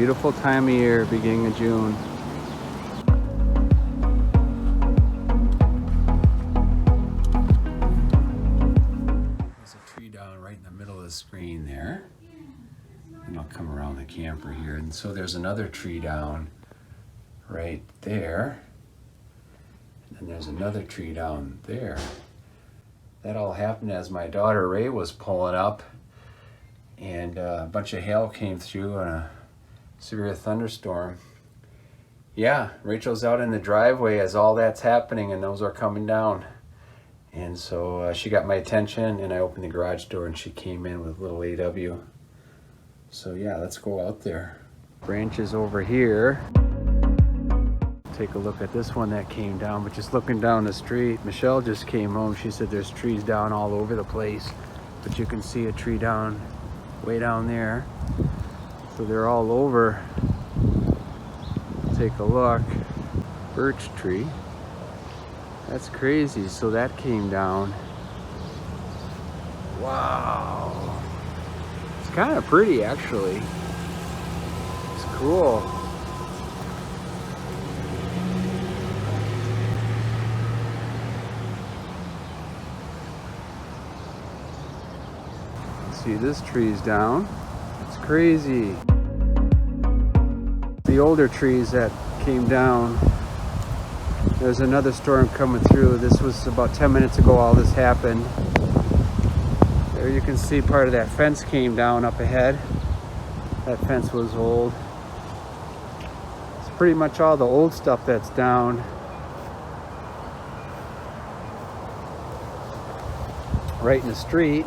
beautiful time of year, beginning of June. There's a tree down right in the middle of the screen there. And I'll come around the camper here. And so there's another tree down right there. And there's another tree down there. That all happened as my daughter Ray was pulling up, and a bunch of hail came through and a severe thunderstorm. Yeah, Rachel's out in the driveway as all that's happening, and those are coming down. And so she got my attention, and I opened the garage door, and she came in with little AW. So yeah, let's go out there. Branches over here. Take a look at this one that came down, but just looking down the street, Michelle just came home. She said there's trees down all over the place, but you can see a tree down way down there. So they're all over. Take a look. Birch tree. That's crazy. So that came down. Wow. It's kind of pretty, actually. It's cool. See, this tree's down. It's crazy. The older trees that came down, there's another storm coming through. This was about 10 minutes ago all this happened. There you can see part of that fence came down up ahead. That fence was old. It's pretty much all the old stuff that's down. Right in the street.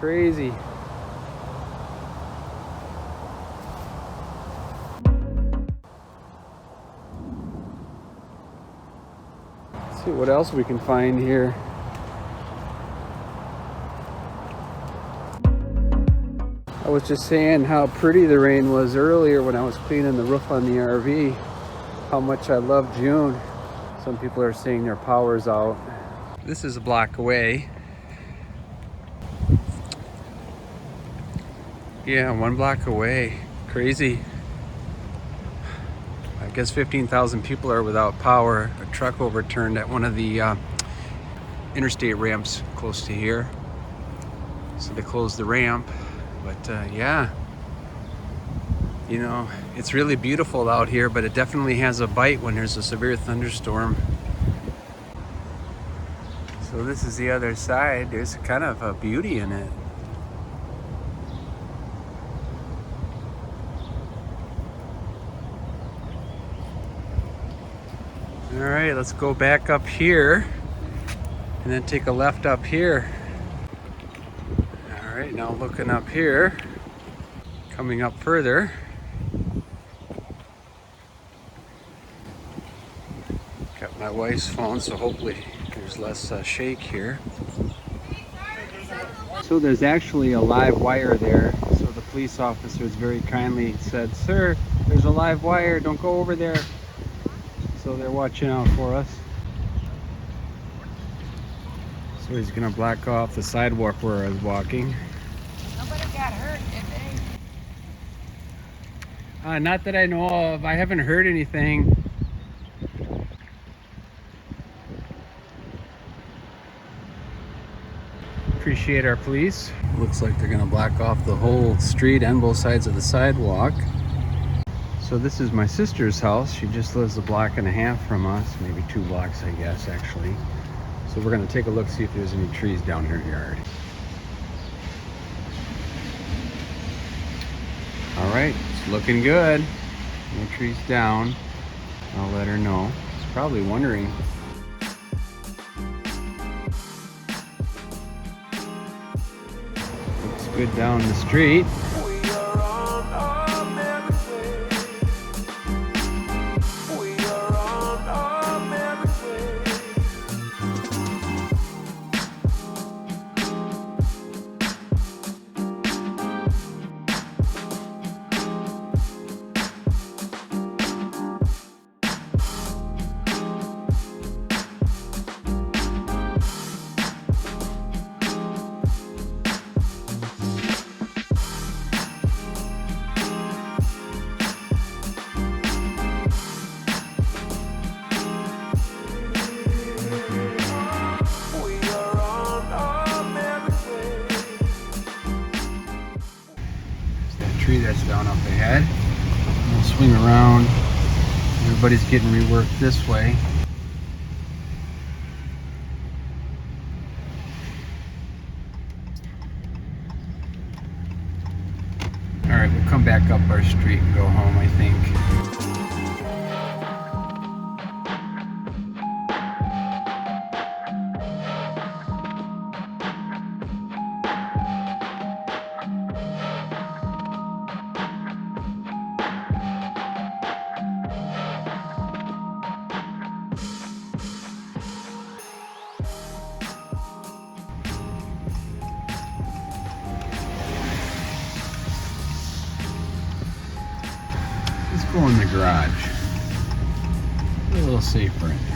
Crazy. Let's see what else we can find here. I was just saying how pretty the rain was earlier when I was cleaning the roof on the RV. How much I love June. Some people are saying their power's out. This is a block away. Yeah, 1 block away. Crazy. I guess 15,000 people are without power. A truck overturned at one of the interstate ramps close to here. So they closed the ramp. But yeah, you know, it's really beautiful out here, but it definitely has a bite when there's a severe thunderstorm. So this is the other side. There's kind of a beauty in it. All right, let's go back up here and then take a left up here. All right, now looking up here, coming up further. Got my wife's phone, so hopefully there's less shake here. So there's actually a live wire there. So the police officers very kindly said, "Sir, there's a live wire, don't go over there." So they're watching out for us. So he's gonna block off the sidewalk where I was walking. Nobody got hurt, did they? Not that I know of. I haven't heard anything. Appreciate our police. Looks like they're gonna block off the whole street and both sides of the sidewalk. So this is my sister's house. She just lives a block and a half from us, maybe 2 blocks, I guess, actually. So we're gonna take a look, see if there's any trees down her yard. All right, it's looking good. No trees down. I'll let her know. She's probably wondering. Looks good down the street. that's down up ahead. We'll swing around. Everybody's getting reworked this way. Alright, we'll come back up our street and go home, I think. Let's go in the garage. A little safer in there.